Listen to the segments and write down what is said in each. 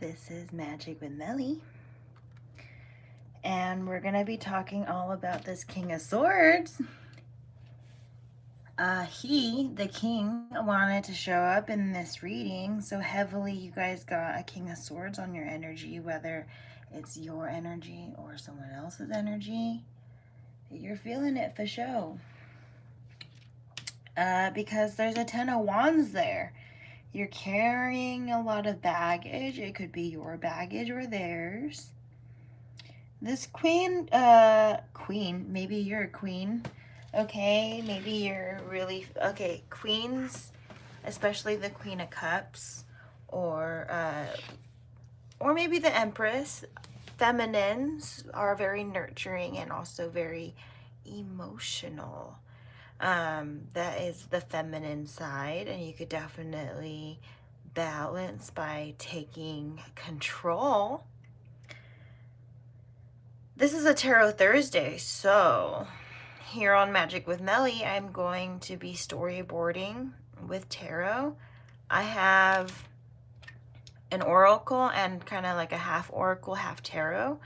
This is Magic with Melly, and we're going to be talking all about this King of Swords. The king, wanted to show up in this reading so heavily. You guys got a King of Swords on your energy, whether it's your energy or someone else's energy. You're feeling it for show. Because there's a Ten of Wands there. You're carrying a lot of baggage. It could be your baggage or theirs. This queen, maybe you're a queen. Okay, maybe you're really, okay, queens, especially the Queen of Cups, or maybe the Empress. Feminines are very nurturing and also very emotional. That is the feminine side, and you could definitely balance by taking control. This is a Tarot Thursday, so here on Magic with Melly, I'm going to be storyboarding with tarot. I have an oracle and kind of like a half oracle, half tarot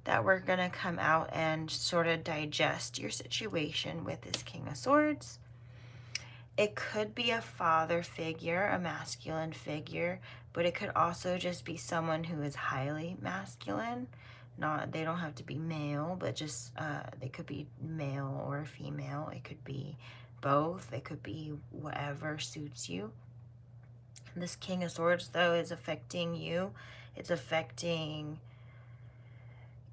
that we're going to come out and sort of digest your situation with this King of Swords. It could be a father figure, a masculine figure, but it could also just be someone who is highly masculine. They don't have to be male, but just they could be male or female. It could be both. It could be whatever suits you. This King of Swords, though, is affecting you. It's affecting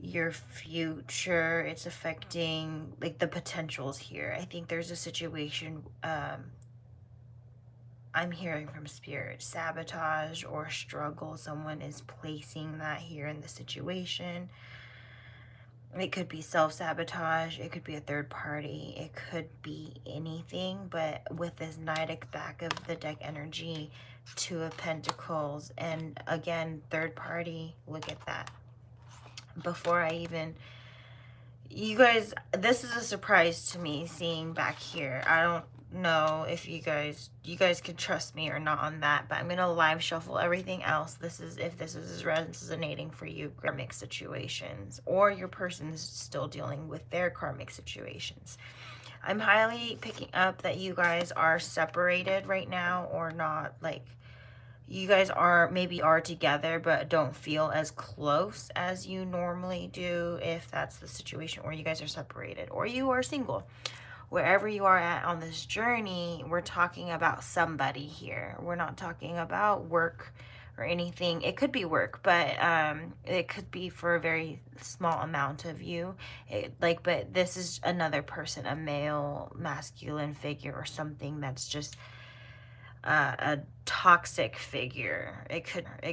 your future. It's affecting like the potentials here. I think there's a situation I'm hearing from spirit, sabotage or struggle. Someone is placing that here in the situation. It could be self-sabotage. It could be a third party. It could be anything. But with this Knight at the back of the deck energy, Two of Pentacles, and again, third party, look at that. Before I even... You guys, this is a surprise to me seeing back here. I don't know if you guys can trust me or not on that, but I'm gonna live shuffle everything else. If this is resonating for you, karmic situations, or your person is still dealing with their karmic situations. I'm highly picking up that you guys are separated right now, or not, like you guys maybe are together but don't feel as close as you normally do, if that's the situation, or you guys are separated, or you are single. Wherever you are at on this journey, we're talking about somebody here. We're not talking about work or anything. It could be work, but it could be for a very small amount of you. But this is another person, a male, masculine figure, or something that's just a toxic figure. It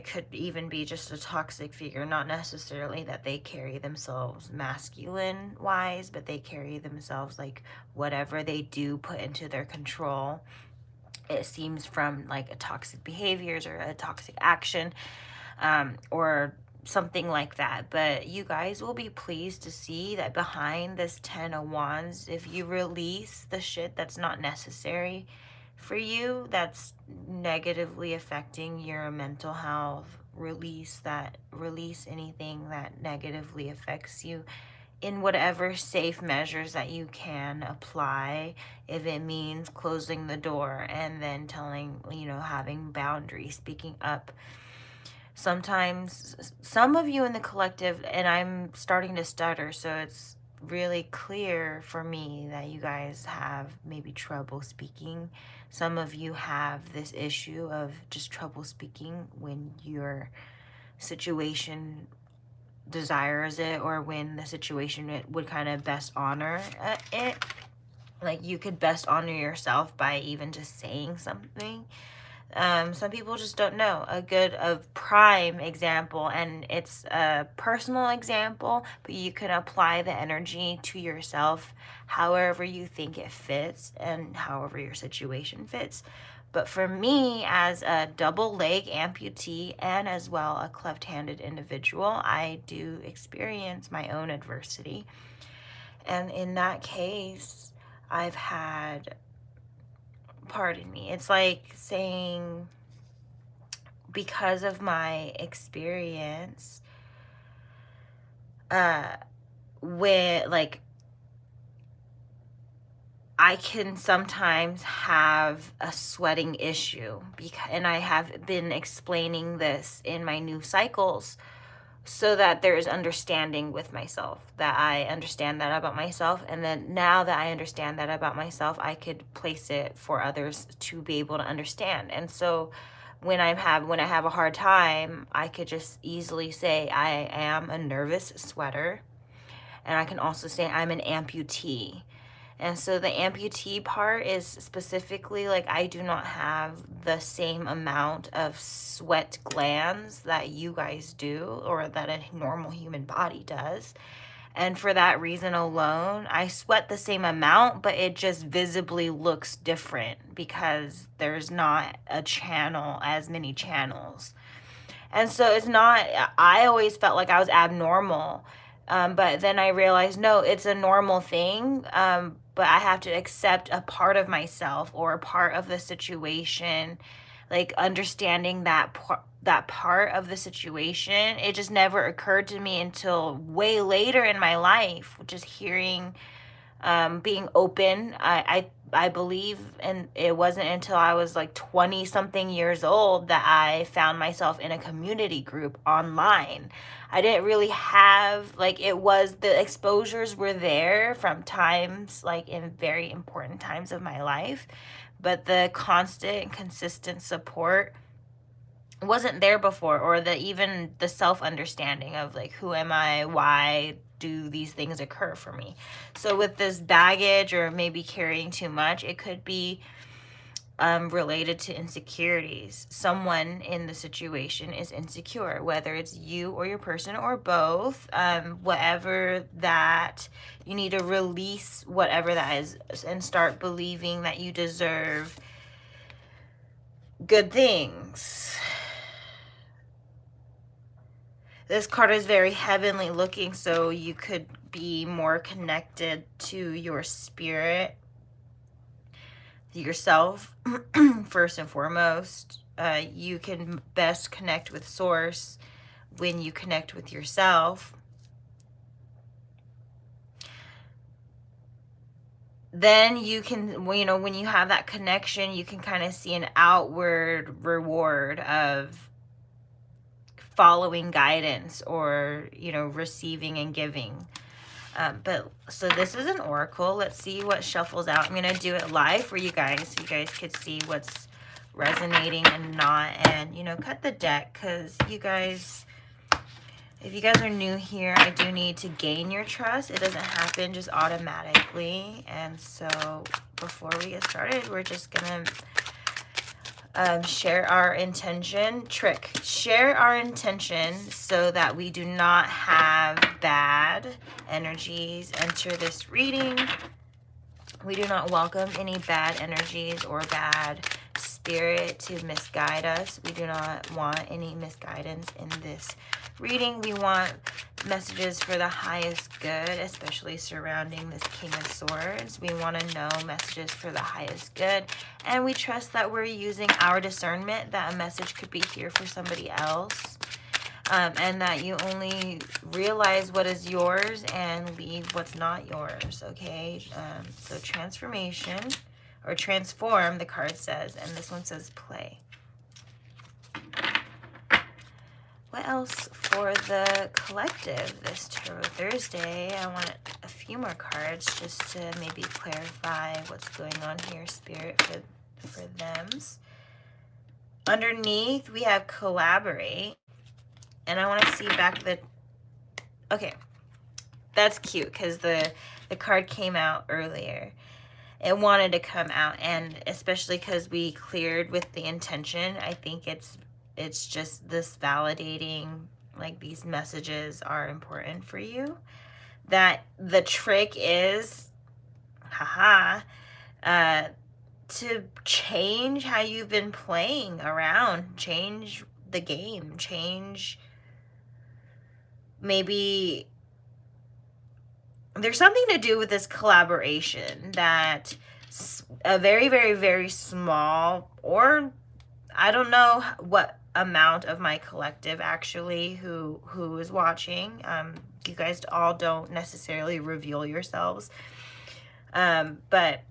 could even be just a toxic figure, not necessarily that they carry themselves masculine wise, but they carry themselves like whatever they do put into their control, it seems, from like a toxic behaviors or a toxic action, or something like that. But you guys will be pleased to see that behind this Ten of Wands, if you release the shit that's not necessary for you, that's negatively affecting your mental health, release anything that negatively affects you in whatever safe measures that you can apply. If it means closing the door and then having boundaries, speaking up. Sometimes some of you in the collective, and I'm starting to stutter, so it's really clear for me that you guys have maybe trouble speaking. Some of you have this issue of just trouble speaking when your situation desires it, or when the situation would kind of best honor it. Like you could best honor yourself by even just saying something. Some people just don't know. A prime example, and it's a personal example, but you can apply the energy to yourself however you think it fits and however your situation fits. But for me, as a double leg amputee and as well a cleft-handed individual, I do experience my own adversity. And in that case, I've had, pardon me, it's like saying because of my experience, with like, I can sometimes have a sweating issue, and I have been explaining this in my new cycles so that there is understanding with myself, that I understand that about myself. And then now that I understand that about myself, I could place it for others to be able to understand. And so when I have a hard time, I could just easily say I am a nervous sweater. And I can also say I'm an amputee. And so the amputee part is specifically like, I do not have the same amount of sweat glands that you guys do, or that a normal human body does. And for that reason alone, I sweat the same amount, but it just visibly looks different because there's not as many channels. And so it's not, I always felt like I was abnormal. But then I realized, no, it's a normal thing. But I have to accept a part of myself or a part of the situation, like understanding that part of the situation. It just never occurred to me until way later in my life, just hearing, being open. I believe, and it wasn't until I was like 20 something years old that I found myself in a community group online. I didn't really have, like, the exposures were there from times, like in very important times of my life, but the constant and consistent support wasn't there before, or even the self-understanding of like, who am I, why do these things occur for me. So with this baggage, or maybe carrying too much, it could be related to insecurities. Someone in the situation is insecure, whether it's you or your person or both. Whatever that, you need to release whatever that is and start believing that you deserve good things. This card is very heavenly looking, so you could be more connected to your spirit, yourself, first and foremost. You can best connect with source when you connect with yourself. Then you can, when you have that connection, you can kind of see an outward reward of following guidance, or receiving and giving. But so this is an oracle. Let's see what shuffles out. I'm gonna do it live for you guys, so you guys could see what's resonating and not, and cut the deck, because you guys, if you guys are new here, I do need to gain your trust. It doesn't happen just automatically. And so before we get started, we're just gonna share our intention. Share our intention so that we do not have bad energies enter this reading. We do not welcome any bad energies or bad spirit to misguide us. We do not want any misguidance in this reading. We want messages for the highest good, especially surrounding this King of Swords. We want to know messages for the highest good, and we trust that we're using our discernment, that a message could be here for somebody else, and that you only realize what is yours and leave what's not yours. Okay, so transformation, or transform, the card says, and this one says play. What else for the collective this Tarot Thursday? I want a few more cards just to maybe clarify what's going on here, Spirit, for thems. Underneath, we have collaborate. And I want to see back the... Okay, that's cute, because the card came out earlier. It wanted to come out, and especially because we cleared with the intention, I think it's just this validating, like, these messages are important for you. That the trick is, to change how you've been playing around, change the game, change, maybe there's something to do with this collaboration, that a very, very, very small, or I don't know what amount of my collective actually who is watching. You guys all don't necessarily reveal yourselves, but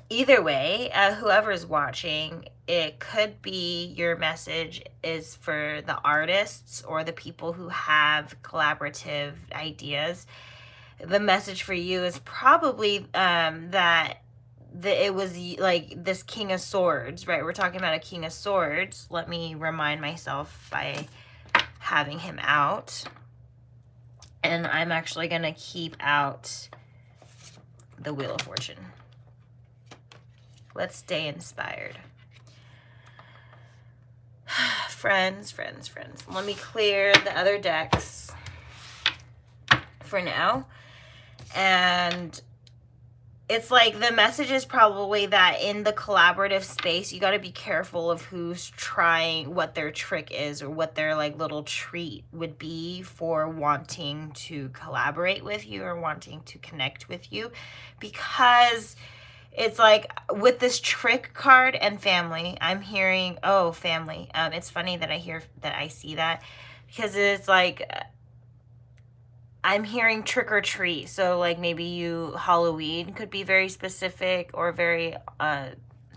either way, whoever's watching, it could be your message is for the artists or the people who have collaborative ideas. The message for you is probably that it was like this King of Swords, right? We're talking about a King of Swords. Let me remind myself by having him out. And I'm actually going to keep out the Wheel of Fortune. Let's stay inspired. Friends. Let me clear the other decks for now. And it's like the message is probably that in the collaborative space, you got to be careful of who's trying, what their trick is, or what their like little treat would be for wanting to collaborate with you or wanting to connect with you. Because it's like with this trick card and family, I'm hearing, oh, family. It's funny that I see that, because it's like I'm hearing trick or treat. So like maybe Halloween could be very specific or very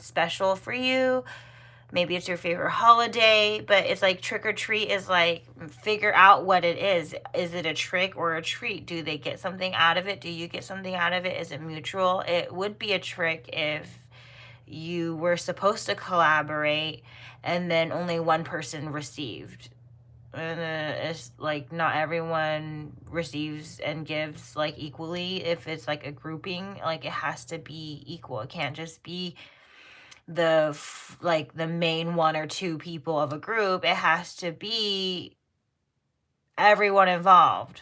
special for you. Maybe it's your favorite holiday, but it's like trick or treat is like figure out what it is. Is it a trick or a treat? Do they get something out of it? Do you get something out of it? Is it mutual? It would be a trick if you were supposed to collaborate and then only one person received. And it's like not everyone receives and gives like equally. If it's like a grouping, like it has to be equal. It can't just be the main one or two people of a group. It has to be everyone involved.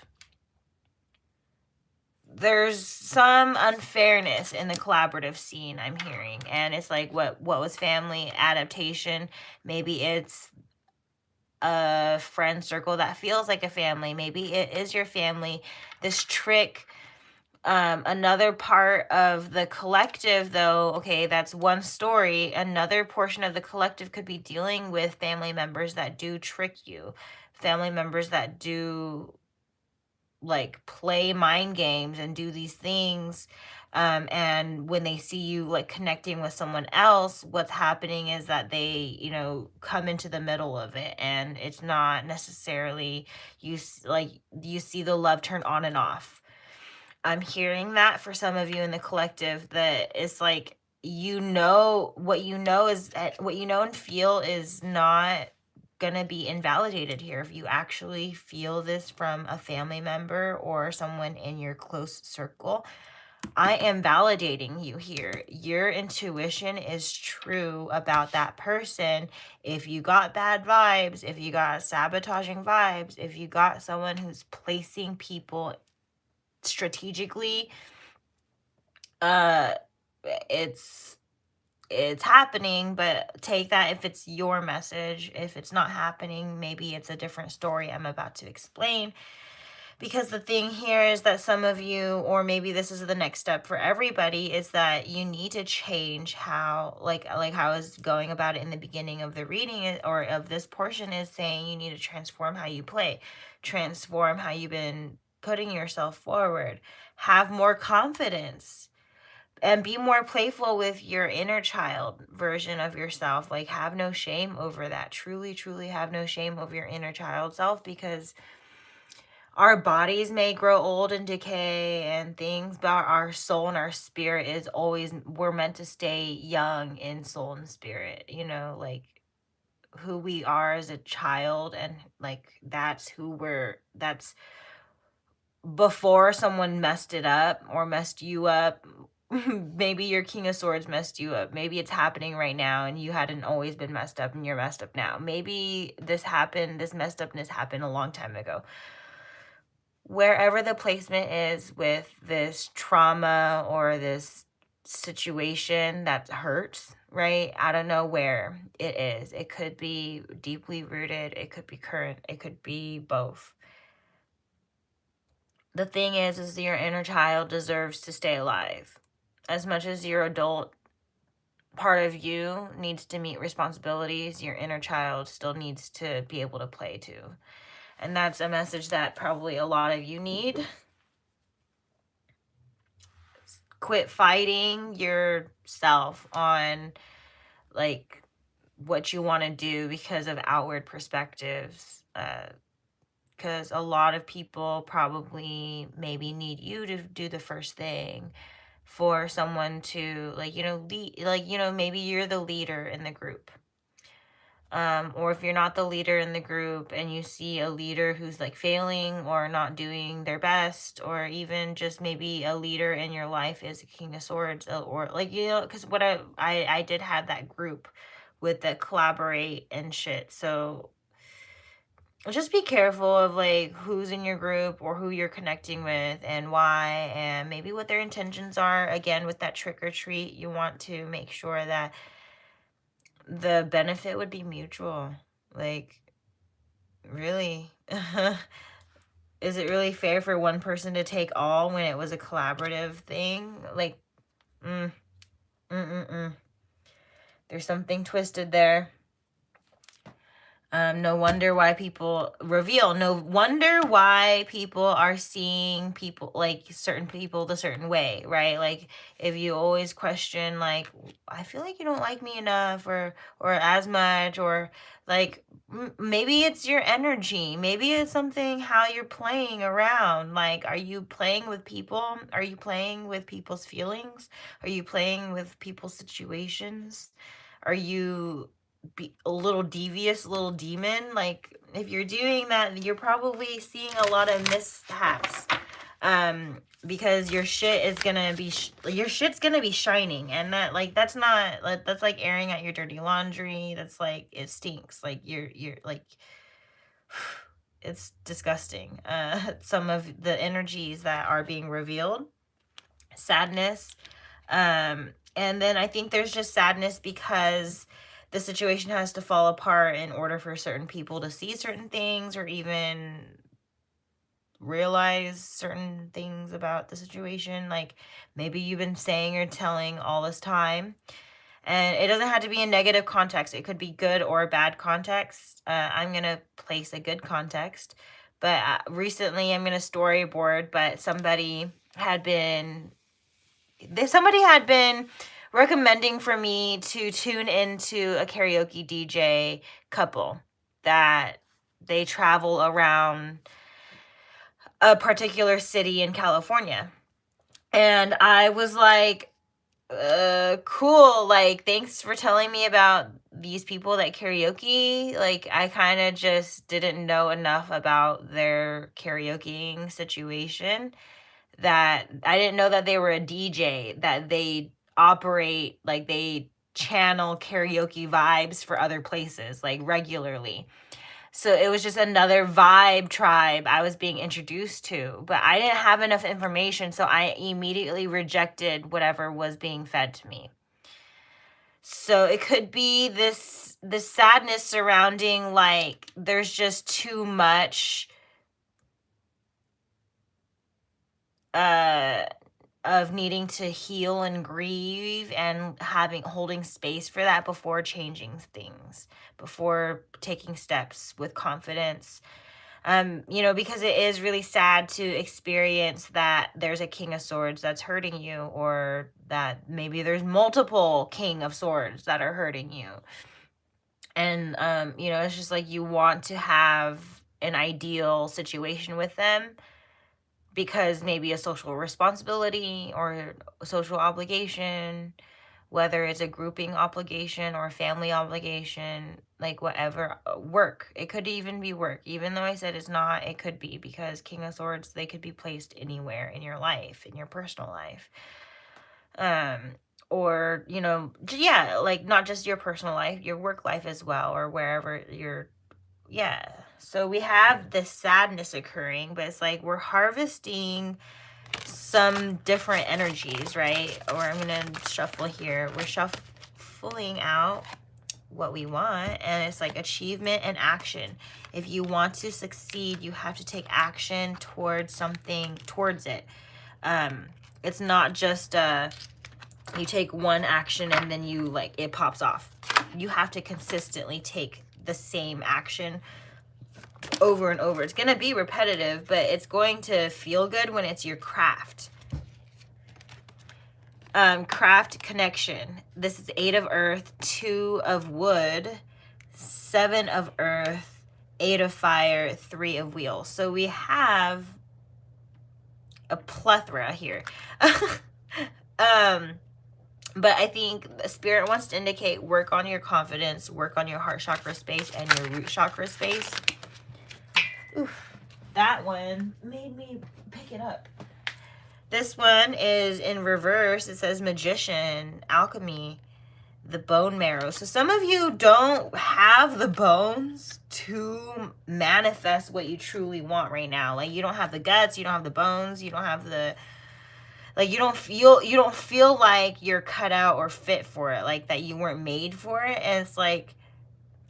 There's some unfairness in the collaborative scene, I'm hearing, and it's like what was family adaptation. Maybe it's a friend circle that feels like a family. Maybe it is your family. This trick. Another part of the collective, though, okay, that's one story. Another portion of the collective could be dealing with family members that do trick you, family members that do like play mind games and do these things. And when they see you like connecting with someone else, what's happening is that they, come into the middle of it, and it's not necessarily you see the love turn on and off. I'm hearing that for some of you in the collective, that it's like, what you know and feel is not gonna be invalidated here. If you actually feel this from a family member or someone in your close circle, I am validating you here. Your intuition is true about that person. If you got bad vibes, if you got sabotaging vibes, if you got someone who's placing people strategically, it's happening, but take that if it's your message. If it's not happening, maybe it's a different story I'm about to explain. Because the thing here is that some of you, or maybe this is the next step for everybody, is that you need to change how, like how I was going about it in the beginning of the reading, or of this portion, is saying you need to transform how you play, transform how you've been putting yourself forward, have more confidence, and be more playful with your inner child version of yourself. Like, have no shame over that. Truly have no shame over your inner child self, because our bodies may grow old and decay and things, but our soul and our spirit is always, we're meant to stay young in soul and spirit, like who we are as a child. And like, that's before someone messed it up or messed you up. Maybe your King of Swords messed you up. Maybe it's happening right now and you hadn't always been messed up and you're messed up now. Maybe this messed upness happened a long time ago. Wherever the placement is with this trauma or this situation that hurts, right? I don't know where it is. It could be deeply rooted. It could be current. It could be both. The thing is your inner child deserves to stay alive. As much as your adult part of you needs to meet responsibilities. Your inner child still needs to be able to play too. And that's a message that probably a lot of you need. Quit fighting yourself on like what you want to do because of outward perspectives. Because a lot of people probably maybe need you to do the first thing for someone to like, you know, lead, like, you know, maybe you're the leader in the group. Or if you're not the leader in the group and you see a leader who's like failing or not doing their best, or even just maybe a leader in your life is a King of Swords, or like, you know, because what I did have that group with the collaborate and shit. So just be careful of like who's in your group or who you're connecting with and why, and maybe what their intentions are. Again, with that trick or treat, you want to make sure that the benefit would be mutual. Like, really? Is it really fair for one person to take all when it was a collaborative thing? Like, there's something twisted there. No wonder why people reveal. No wonder why people are seeing people, like certain people, the certain way, right? Like if you always question, like, I feel like you don't like me enough, or as much, or like maybe it's your energy, maybe it's something how you're playing around. Like, are you playing with people? Are you playing with people's feelings? Are you playing with people's situations? Are you be a little devious little demon? Like if you're doing that, you're probably seeing a lot of mishaps, because your shit is gonna be your shit's gonna be shining, and that, like, that's not like, that's like airing out your dirty laundry. That's like, it stinks. Like you're like, it's disgusting. Some of the energies that are being revealed: sadness, and then I think there's just sadness because the situation has to fall apart in order for certain people to see certain things, or even realize certain things about the situation. Like maybe you've been saying or telling all this time, and it doesn't have to be a negative context. It could be good or bad context. I'm gonna place a good context, but recently I'm gonna storyboard, but somebody had been recommending for me to tune into a karaoke DJ couple that they travel around a particular city in California. And I was like, cool. Like, thanks for telling me about these people that karaoke. Like, I kind of just didn't know enough about their karaokeing situation, that I didn't know that they were a DJ, that they operate, like they channel karaoke vibes for other places, like regularly. So it was just another vibe tribe I was being introduced to, but I didn't have enough information, so I immediately rejected whatever was being fed to me. So it could be this sadness surrounding, like, there's just too much of needing to heal and grieve, and holding space for that before changing things, before taking steps with confidence. You know, because it is really sad to experience that there's a King of Swords that's hurting you, or that maybe there's multiple King of Swords that are hurting you. And you know, it's just like you want to have an ideal situation with them, because maybe a social responsibility or a social obligation, whether it's a grouping obligation or a family obligation, like whatever, work. It could even be work. Even though I said it's not, it could be, because King of Swords, they could be placed anywhere in your life, in your personal life. Or, you know, yeah, like not just your personal life, your work life as well, or wherever you're, yeah. So we have this sadness occurring, but it's like we're harvesting some different energies, right? Or I'm gonna shuffle here. We're shuffling out what we want, and it's like achievement and action. If you want to succeed, you have to take action towards something, towards it. It's not just you take one action and then you like, it pops off. You have to consistently take the same action over and over. It's going to be repetitive, but it's going to feel good when it's your craft. Craft connection. This is 8 of earth, 2 of wood, 7 of earth, 8 of fire, 3 of wheels. So we have a plethora here. But I think the spirit wants to indicate work on your confidence, work on your heart chakra space and your root chakra space. Oof, that one made me pick it up. This one is in reverse. It says magician, alchemy, the bone marrow. So some of you don't have the bones to manifest what you truly want right now. Like you don't have the guts, you don't have the bones, you don't have the, like you don't feel like you're cut out or fit for it, like that you weren't made for it. And it's like,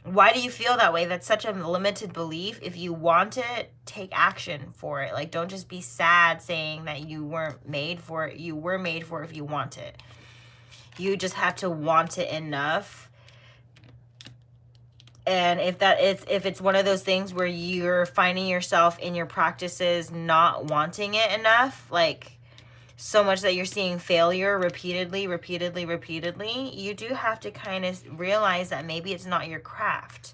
why do you feel that way? That's such a limited belief. If you want it, take action for it. Like, don't just be sad saying that you weren't made for it. You were made for it if you want it. You just have to want it enough. And if it's one of those things where you're finding yourself in your practices not wanting it enough, like so much that you're seeing failure repeatedly, you do have to kind of realize that maybe it's not your craft.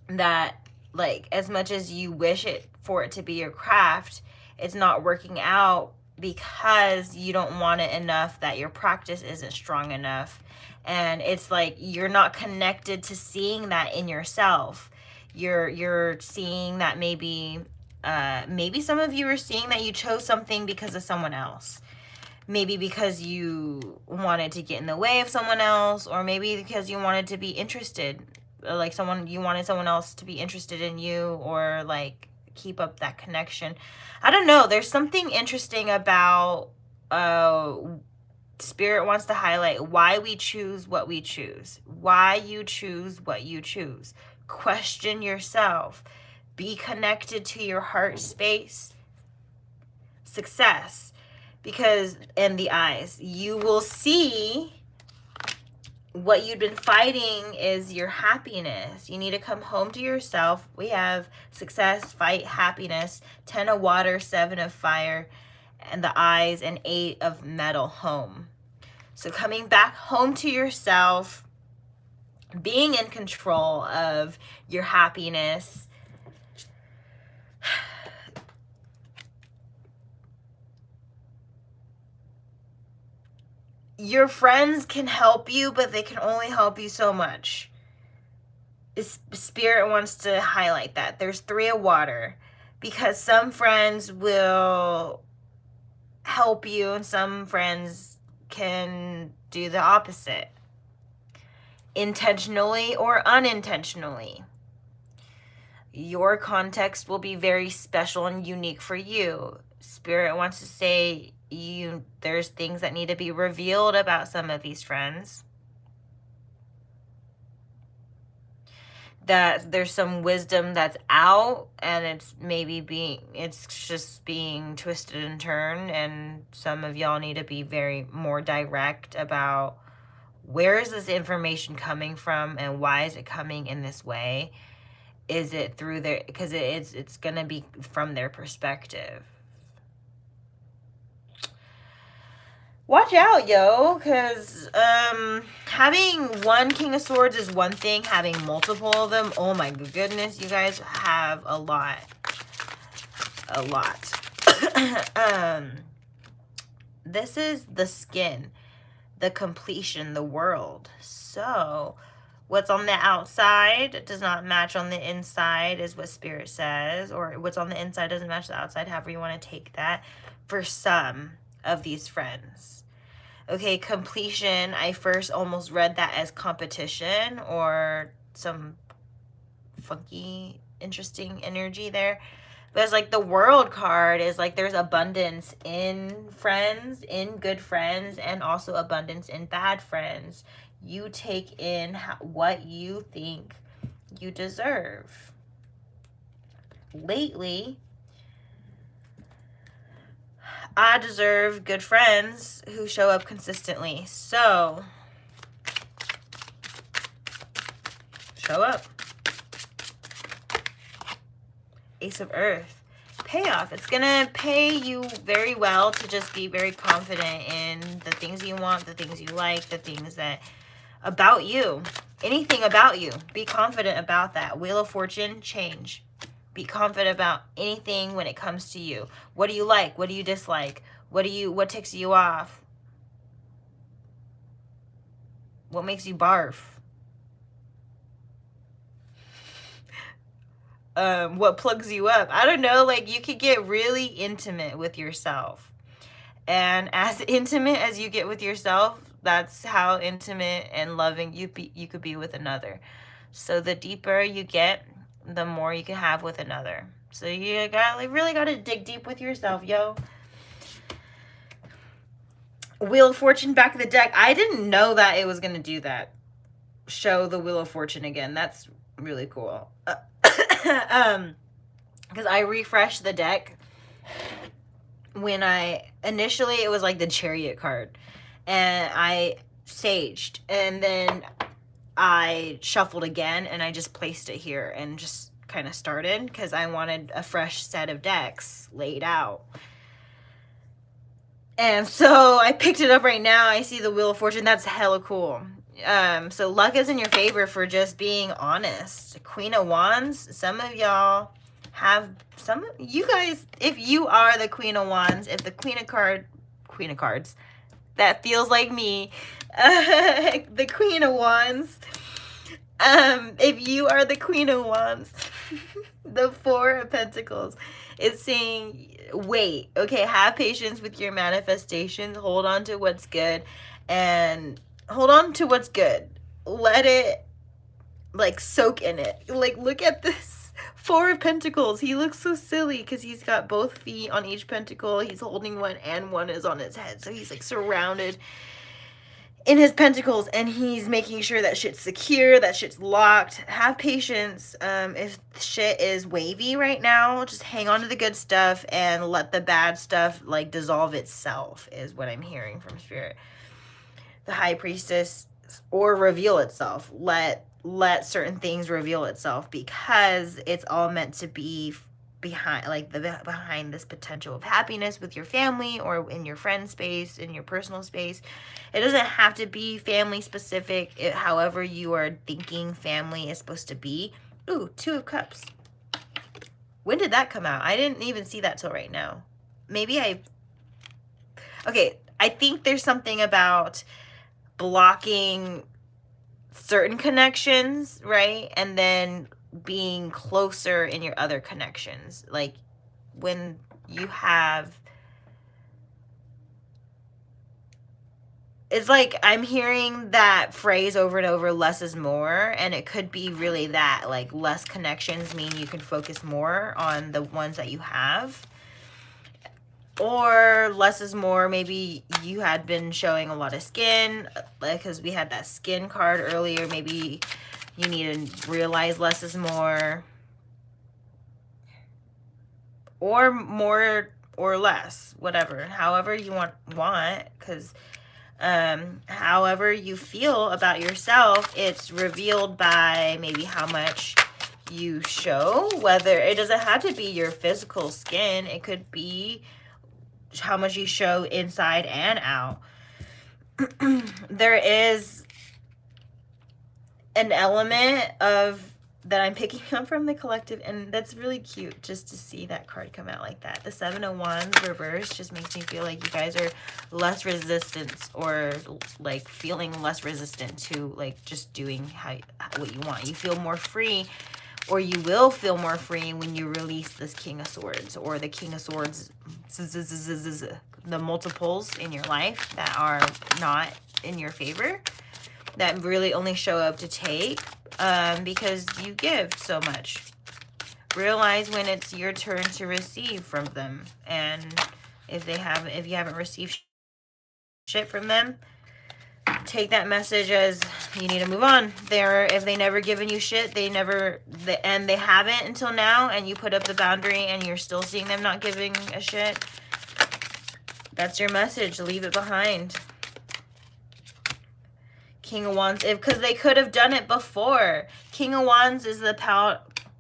That, like, as much as you wish it for it to be your craft, it's not working out because you don't want it enough, that your practice isn't strong enough. And it's like you're not connected to seeing that in yourself. You're seeing that maybe some of you are seeing that you chose something because of someone else. Maybe because you wanted to get in the way of someone else, or maybe because you wanted to be interested, like you wanted someone else to be interested in you, or like keep up that connection. I don't know. There's something interesting about Spirit wants to highlight why we choose what we choose. Why you choose what you choose. Question yourself. Be connected to your heart space. Success. Because in the eyes, you will see what you've been fighting is your happiness. You need to come home to yourself. We have success, fight, happiness, 10 of water, 7 of fire, and the eyes, and 8 of metal, home. So coming back home to yourself, being in control of your happiness. Your friends can help you, but they can only help you so much. Spirit wants to highlight that. There's 3 of water, because some friends will help you and some friends can do the opposite, intentionally or unintentionally. Your context will be very special and unique for you. Spirit wants to say there's things that need to be revealed about some of these friends. That there's some wisdom that's out, and it's just being twisted and turned, and some of y'all need to be very more direct about where is this information coming from and why is it coming in this way. Is it through their, because it's gonna be from their perspective. Watch out, yo, because having one King of Swords is one thing. Having multiple of them, oh my goodness, you guys have a lot. This is the skin, the completion, the world. So what's on the outside does not match on the inside, is what Spirit says. Or what's on the inside doesn't match the outside, however you want to take that, for some of these friends. Okay, completion, I first almost read that as competition or some funky, interesting energy there. But it's like the world card is like there's abundance in friends, in good friends, and also abundance in bad friends. You take in what you think you deserve. Lately, I deserve good friends who show up consistently. So, show up. Ace of Earth. Payoff. It's going to pay you very well to just be very confident in the things you want, the things you like, the things that about you. Anything about you. Be confident about that. Wheel of Fortune, change. Be confident about anything when it comes to you. What do you like? What do you dislike? What ticks you off? What makes you barf? What plugs you up? I don't know, like you could get really intimate with yourself. And as intimate as you get with yourself, that's how intimate and loving you could be with another. So the deeper you get, the more you can have with another. So you really gotta dig deep with yourself, yo. Wheel of Fortune, back of the deck. I didn't know that it was gonna do that. Show the Wheel of Fortune again. That's really cool. Because I refreshed the deck when initially it was like the Chariot card, and I saged, and then I shuffled again, and I just placed it here and just kind of started because I wanted a fresh set of decks laid out. And so I picked it up right now. I see the Wheel of Fortune. That's hella cool. So luck is in your favor for just being honest. Queen of Wands. Some of y'all have you guys, if you are the Queen of Wands, if the Queen of Cards, that feels like me, the Queen of Wands, if you are the Queen of Wands, the Four of Pentacles, it's saying, wait, okay, have patience with your manifestations, hold on to what's good, and hold on to what's good. Let it, like, soak in it. Like, look at this Four of Pentacles. He looks so silly because he's got both feet on each pentacle. He's holding one and one is on his head. So he's, like, surrounded in his pentacles, and he's making sure that shit's secure, that shit's locked. Have patience. If shit is wavy right now, just hang on to the good stuff and let the bad stuff, like, dissolve itself, is what I'm hearing from Spirit. The High Priestess, or reveal itself. Let certain things reveal itself, because it's all meant to be behind this potential of happiness with your family or in your friend space, in your personal space. It doesn't have to be family specific. However you are thinking family is supposed to be. Ooh, Two of Cups. When did that come out? I didn't even see that till right now. Maybe okay, I think there's something about blocking certain connections, right? And then being closer in your other connections. Like when you have, it's like I'm hearing that phrase over and over, less is more, and it could be really that, like, less connections mean you can focus more on the ones that you have. Or less is more, maybe you had been showing a lot of skin, like, because we had that skin card earlier. Maybe you need to realize less is more. Or more or less, whatever. However you want, because however you feel about yourself, it's revealed by maybe how much you show. Whether it doesn't have to be your physical skin, it could be how much you show inside and out. There is an element of that I'm picking up from the collective, and that's really cute just to see that card come out like that. The Seven of Wands reverse just makes me feel like you guys are less resistant, or like feeling less resistant to like just doing what you want. You feel more free, or you will feel more free when you release this King of Swords, or the King of Swords, the multiples in your life that are not in your favor, that really only show up to take, because you give so much. Realize when it's your turn to receive from them, and if you haven't received shit from them, take that message as you need to move on. If they never given you shit, and they haven't until now, and you put up the boundary and you're still seeing them not giving a shit, That's your message. Leave it behind. King of Wands, because they could have done it before. King of Wands is the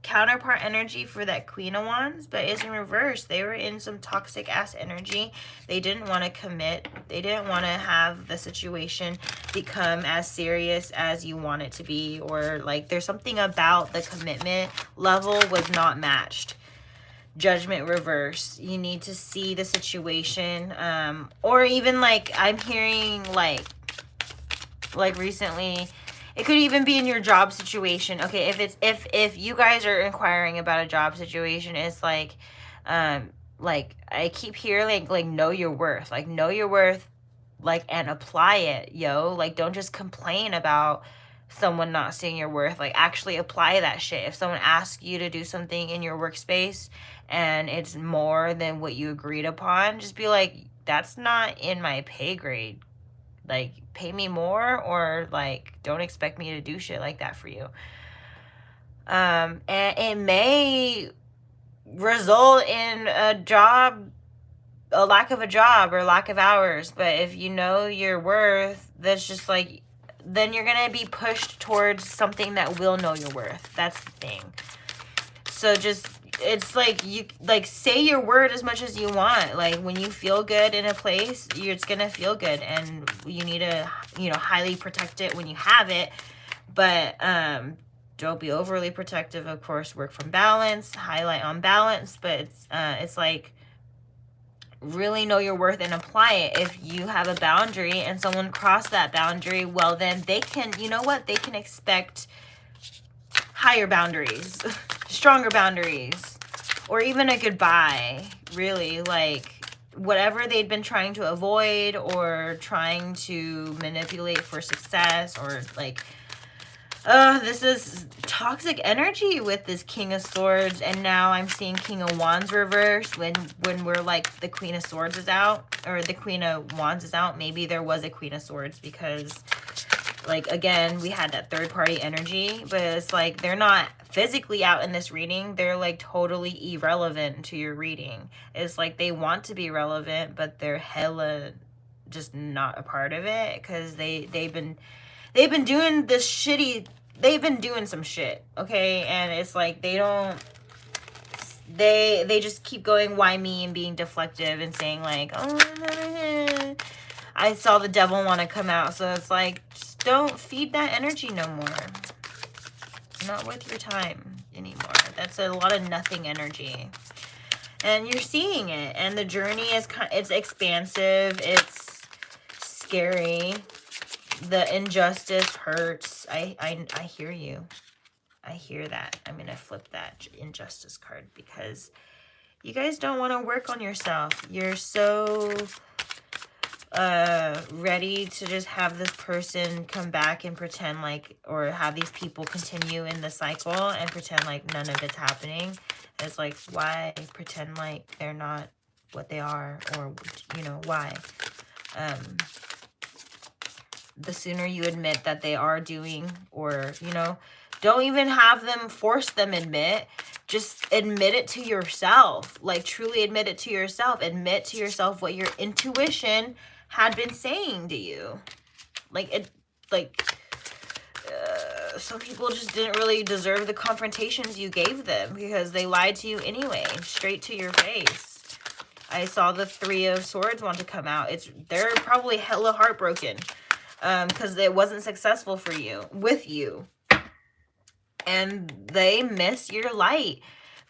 counterpart energy for that Queen of Wands, but it's in reverse. They were in some toxic ass energy. They didn't want to commit. They didn't want to have the situation become as serious as you want it to be, or like there's something about the commitment level was not matched. Judgment reverse. You need to see the situation, or even like I'm hearing like recently, it could even be in your job situation. Okay, if you guys are inquiring about a job situation, it's like I keep hearing like know your worth, like know your worth, like, and apply it, yo. Like, don't just complain about someone not seeing your worth. Like, actually apply that shit. If someone asks you to do something in your workspace and it's more than what you agreed upon, just be like, that's not in my pay grade. Like, pay me more, or like don't expect me to do shit like that for you. And it may result in a lack of a job or lack of hours, but if you know your worth, that's just like, then you're gonna be pushed towards something that will know your worth. That's the thing. So just, it's like, you like say your word as much as you want. Like, when you feel good in a place, it's gonna feel good, and you need to, you know, highly protect it when you have it. But don't be overly protective. Of course, work from balance, highlight on balance. But it's like, really know your worth and apply it. If you have a boundary and someone crossed that boundary, well, then they can, you know what, they can expect higher boundaries, stronger boundaries, or even a goodbye. Really, like, whatever they'd been trying to avoid or trying to manipulate for success, or like, this is toxic energy with this King of Swords, and now I'm seeing King of Wands reverse when we're like the Queen of Swords is out, or the Queen of Wands is out. Maybe there was a Queen of Swords, because like, again, we had that third party energy, but it's like they're not physically out in this reading. They're like totally irrelevant to your reading. It's like they want to be relevant, but they're hella just not a part of it, because they've been doing this shitty, they've been doing some shit, okay? And it's like they just keep going, why me, and being deflective and saying like, oh, I saw the devil want to come out. So it's like, just don't feed that energy no more. Not worth your time anymore. That's a lot of nothing energy. And you're seeing it, and the journey is it's expansive, it's scary. The injustice hurts. I hear you. I hear that. I'm going to flip that injustice card, because you guys don't want to work on yourself. You're so ready to just have this person come back and pretend like, or have these people continue in the cycle and pretend like none of it's happening. It's like, why pretend like they're not what they are, or, you know, why? The sooner you admit that they are doing, or, you know, don't even have them force them admit, just admit it to yourself. Like, truly admit it to yourself. Admit to yourself what your intuition had been saying to you. Like, it, like, some people just didn't really deserve the confrontations you gave them, because they lied to you anyway, straight to your face. I saw the Three of Swords want to come out. They're probably hella heartbroken, because it wasn't successful for you, with you. And they miss your light.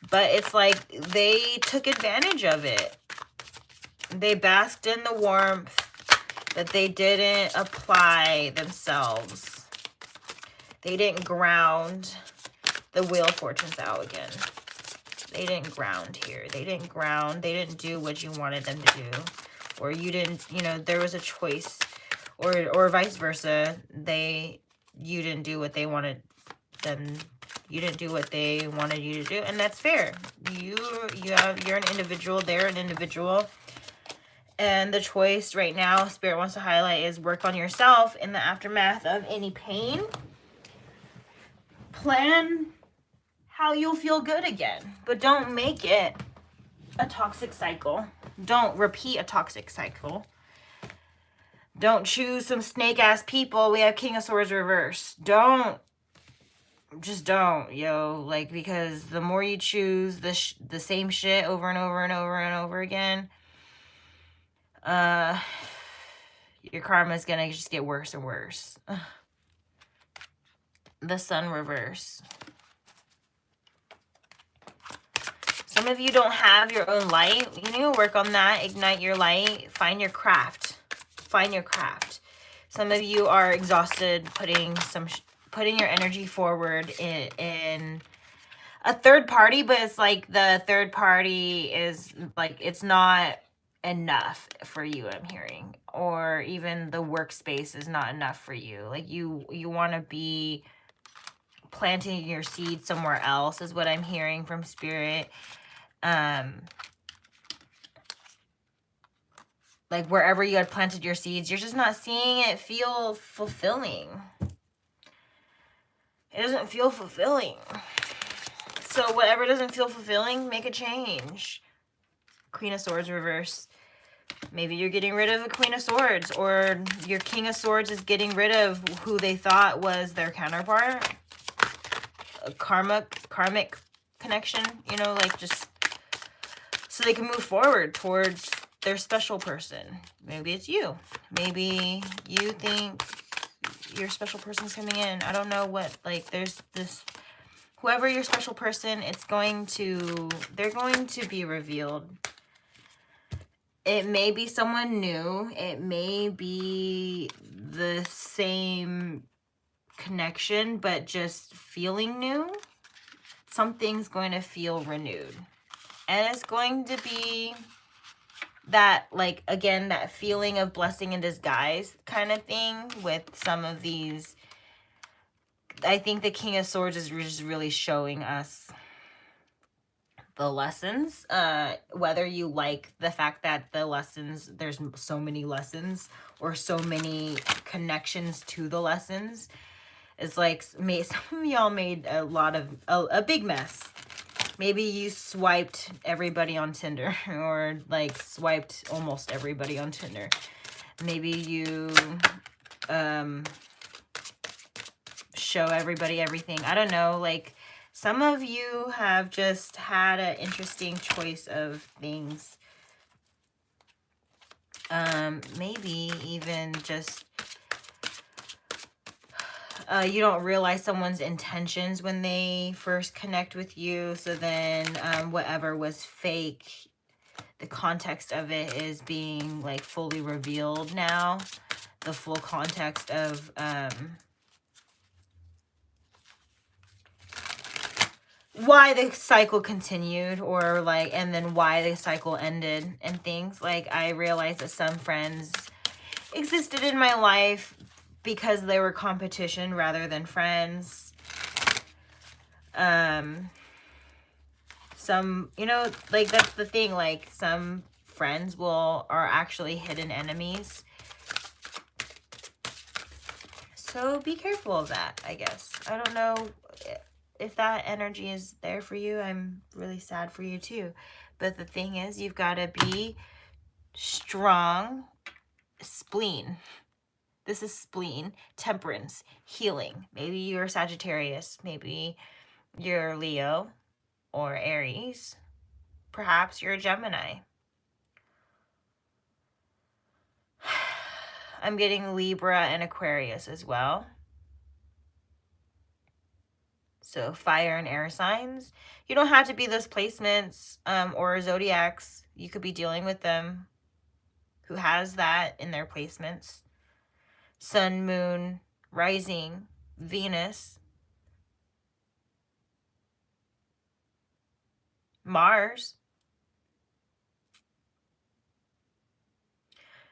But it's like they took advantage of it. They basked in the warmth, but they didn't apply themselves. They didn't ground. The Wheel of Fortune's out again. They didn't ground here. They didn't ground. They didn't do what you wanted them to do. Or you didn't, you know, there was a choice. Or vice versa. You didn't do what they wanted them. You didn't do what they wanted you to do, and that's fair. You're an individual. They're an individual, and the choice right now, Spirit wants to highlight, is work on yourself in the aftermath of any pain. Plan how you'll feel good again, but don't make it a toxic cycle. Don't repeat a toxic cycle. Don't choose some snake-ass people. We have King of Swords reverse. Just don't, yo. Like, because the more you choose the same shit over and over and over and over again, your karma is gonna just get worse and worse. The Sun reverse. Some of you don't have your own light. You need to work on that. Ignite your light. Find your craft. Find your craft. Some of you are exhausted putting your energy forward in a third party, but it's like the third party is like, it's not enough for you, I'm hearing. Or even the workspace is not enough for you. Like you want to be planting your seed somewhere else is what I'm hearing from Spirit. Like wherever you had planted your seeds, you're just not seeing it feel fulfilling. It doesn't feel fulfilling. So whatever doesn't feel fulfilling, make a change. Queen of Swords reverse. Maybe you're getting rid of a Queen of Swords, or your King of Swords is getting rid of who they thought was their counterpart. A karmic connection, you know, like just so they can move forward towards their special person. Maybe it's you. Maybe you think your special person's coming in. I don't know what, like there's this, whoever your special person, they're going to be revealed. It may be someone new. It may be the same connection, but just feeling new. Something's going to feel renewed. And it's going to be that, like, again, that feeling of blessing in disguise kind of thing with some of these. I think the King of Swords is just really showing us the lessons. Whether you like the fact that the lessons, there's so many lessons or so many connections to the lessons. It's like some of y'all made a big mess. Maybe you swiped everybody on Tinder or like swiped almost everybody on Tinder. Maybe you show everybody everything. I don't know. Like some of you have just had an interesting choice of things. Maybe even just you don't realize someone's intentions when they first connect with you. So then whatever was fake, the context of it is being like fully revealed now. The full context of why the cycle continued, or like, and then why the cycle ended and things. Like I realized that some friends existed in my life because they were competition rather than friends. Some, you know, like that's the thing, like some friends are actually hidden enemies. So be careful of that, I guess. I don't know if that energy is there for you. I'm really sad for you too. But the thing is, you've got to be strong. Spleen. This is spleen, temperance, healing. Maybe you're Sagittarius. Maybe you're Leo or Aries. Perhaps you're a Gemini. I'm getting Libra and Aquarius as well. So fire and air signs. You don't have to be those placements or zodiacs. You could be dealing with them who has that in their placements. Sun, moon, rising, Venus, Mars.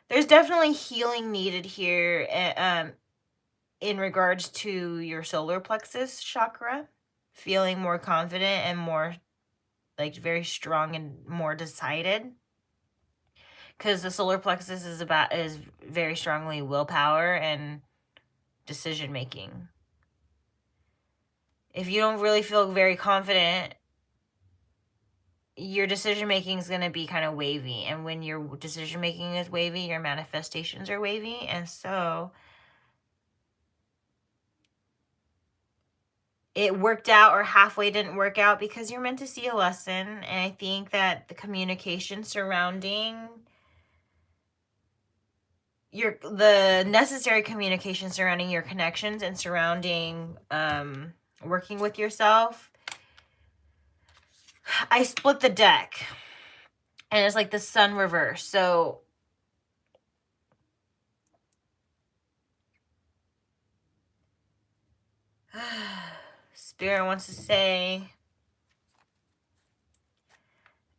There's definitely healing needed here in regards to your solar plexus chakra. Feeling more confident and more like very strong and more decided. Because the solar plexus is very strongly willpower and decision making. If you don't really feel very confident your decision making is going to be kind of wavy. And when your decision making is wavy, your manifestations are wavy. And so it worked out or halfway didn't work out because you're meant to see a lesson. And I think that the communication surrounding the necessary communication surrounding your connections and surrounding working with yourself. I split the deck and it's like the sun reverse. So Spirit wants to say,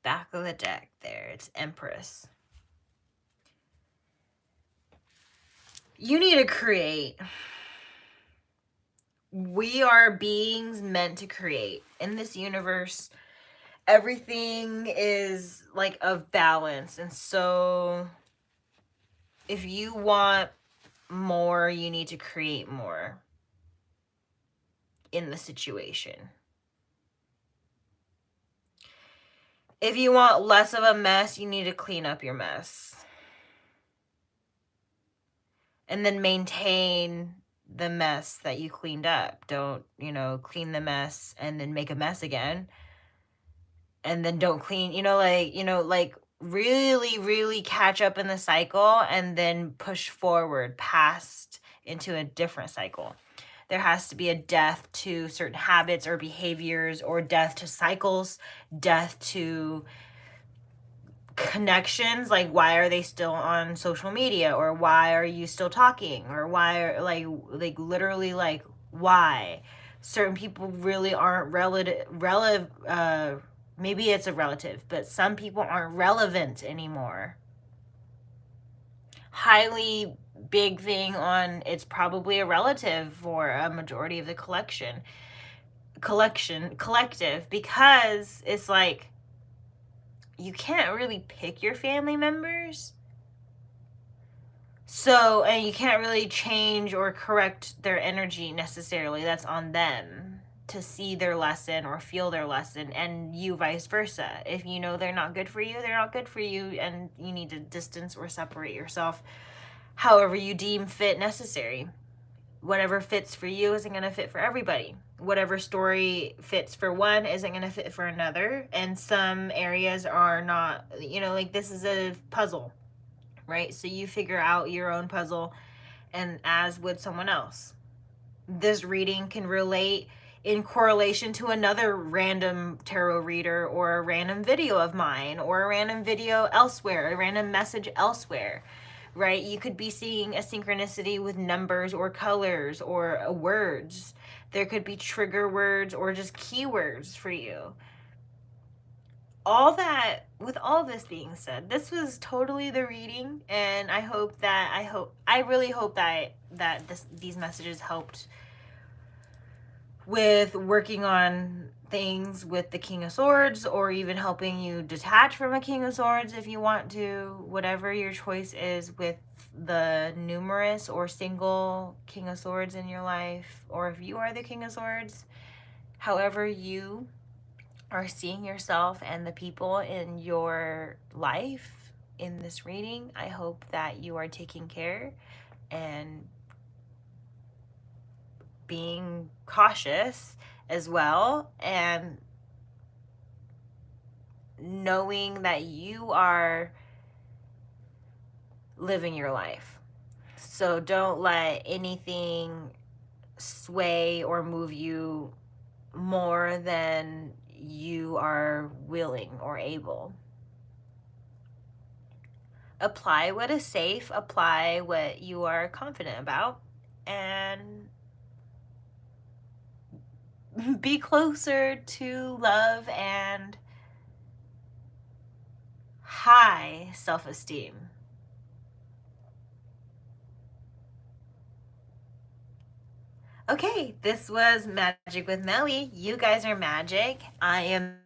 back of the deck there, it's Empress. You need to create. We are beings meant to create. In this universe, everything is like of balance. And so if you want more, you need to create more in the situation. If you want less of a mess, you need to clean up your mess. And then maintain the mess that you cleaned up. Don't, clean the mess and then make a mess again. And then don't clean, like really, really catch up in the cycle and then push forward past into a different cycle. There has to be a death to certain habits or behaviors, or death to cycles, death to connections. Like, why are they still on social media, or why are you still talking, or why are like literally like why certain people really aren't maybe it's a relative, but some people aren't relevant anymore. Highly big thing on it's probably a relative for a majority of the collective, because it's like you can't really pick your family members. So, and you can't really change or correct their energy necessarily. That's on them to see their lesson or feel their lesson, and you vice versa. If you know they're not good for you, they're not good for you, and you need to distance or separate yourself however you deem fit necessary. Whatever fits for you isn't going to fit for everybody. Whatever story fits for one isn't going to fit for another. And some areas are not, like this is a puzzle, right? So you figure out your own puzzle, and as would someone else. This reading can relate in correlation to another random tarot reader, or a random video of mine, or a random video elsewhere, a random message elsewhere, right? You could be seeing a synchronicity with numbers or colors or words. There could be trigger words or just keywords for you. With all this being said, this was totally the reading, and I really hope that these messages helped with working on things with the King of Swords, or even helping you detach from a King of Swords if you want to. Whatever your choice is with the numerous or single King of Swords in your life, or if you are the King of Swords, however you are seeing yourself and the people in your life in this reading, I hope that you are taking care and being cautious as well, and knowing that you are living your life. So don't let anything sway or move you more than you are willing or able. Apply what is safe, apply what you are confident about, and be closer to love and high self-esteem. Okay, this was Magic with Melly. You guys are magic. I am